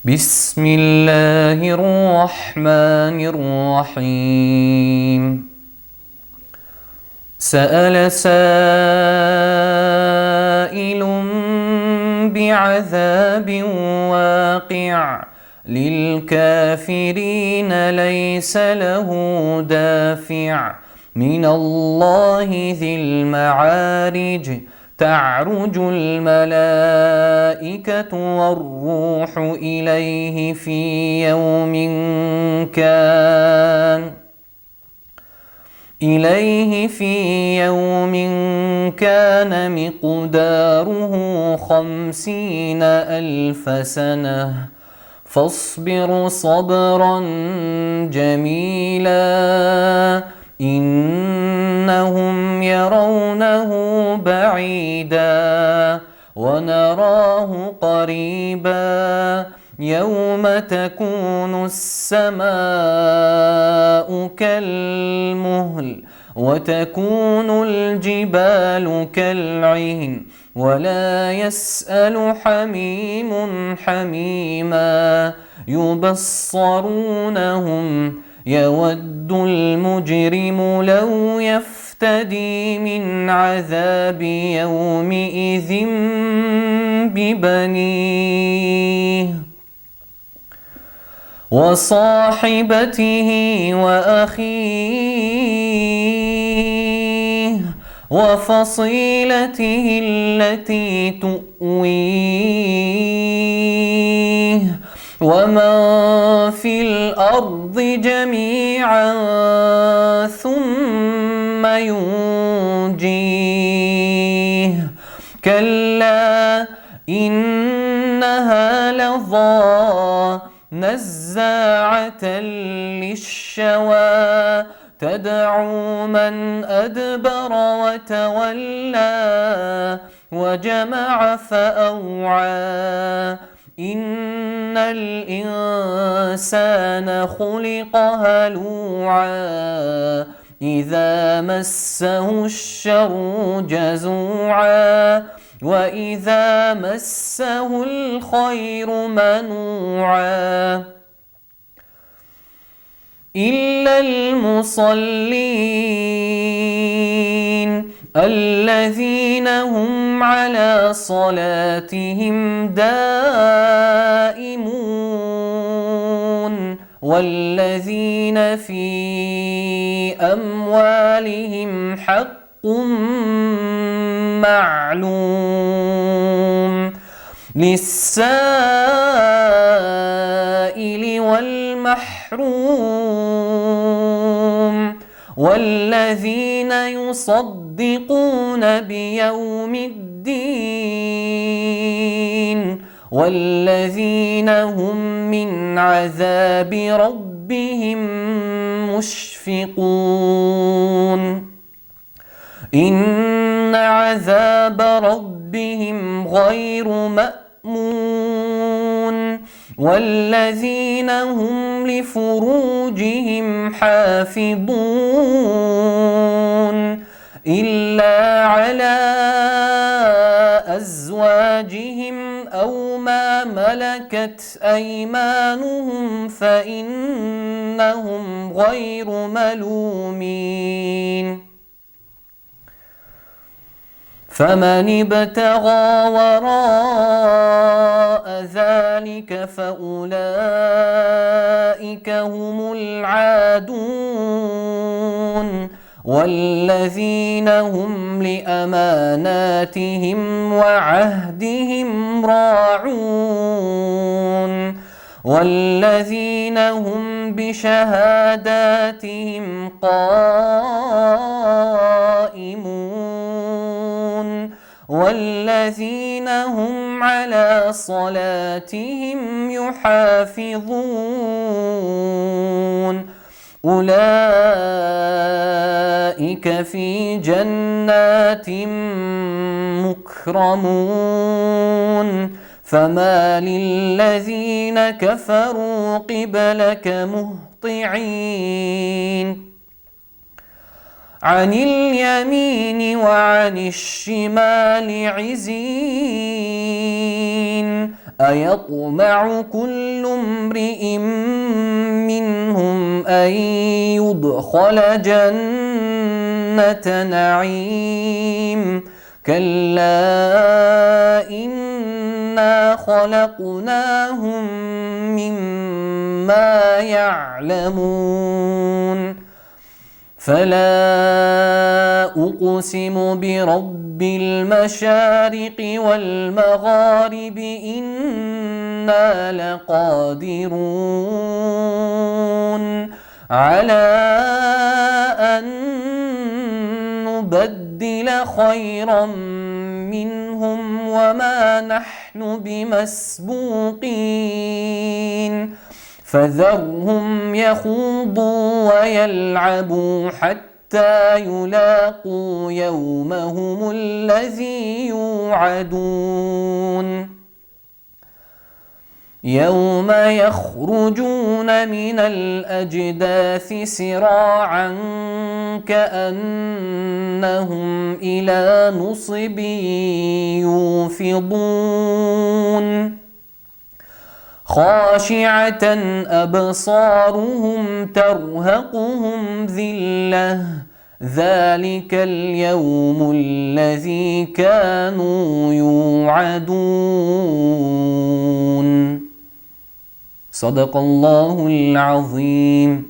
بسم الله الرحمن الرحيم. سأل سائل بعذاب واقع للكافرين ليس له دافع من الله ذي المعارج تعرج الملائكة والروح إليه في يوم كان مقداره 50,000 سنة فاصبر صبرا جميلا إنهم يرونه بعيدا ونراه قريبا يوم تكون السماء كالمهل وتكون الجبال كالعهن ولا يسأل حميم حميما يبصرونهم يود المجرم لو يفتدي من عذاب يومئذ ببنيه وصاحبته وأخيه وفصيلته التي تؤويه ومن في الأرض جميعا ثم ينجيه كلا إنها لظى نزاعة للشوى تدعو من أدبر وتولى وجمع فأوعى إن الإنسان خلق هلوعا إذا مسه الشر جزوعا وإذا مسه الخير منوعا إلا المصلين الذين هم على صلاتهم دائمون والذين في أموالهم حق معلوم للسائل والمحروم والذين يصدقون بيوم الدين والذين هم من عذاب ربهم مشفقون إن عذاب ربهم غير مأمون والذين هم لفروجهم حافظون إلا على أزواجهم أو ما ملكت أيمانهم فإنهم غير ملومين فمن ابتغى وراء ذلك فأولئك هم العادون والذين هم لأماناتهم وعهدهم راعون والذين هم بشهاداتهم قائمون والذين هم على صلاتهم يحافظون أولئك في جنات مكرمون فما للذين كفروا قبلك مهطعين عن اليمين وعن الشمال عزين أيطمع كل امرئ منهم أن يدخل جنة نعيم كلا إنا خلقناهم مما يعلمون فلا أقسم برب المشارق والمغارب إنا لقادرون على أن نبدل خيرا منهم وما نحن بمسبوقين فذرهم يخوضوا ويلعبوا حتى يلاقوا يومهم الذي يوعدون يوم يخرجون من الأجداث سراعا كأنهم إلى نصب يوفضون خاشعة أبصارهم ترهقهم ذلة ذلك اليوم الذي كانوا يوعدون صدق الله العظيم.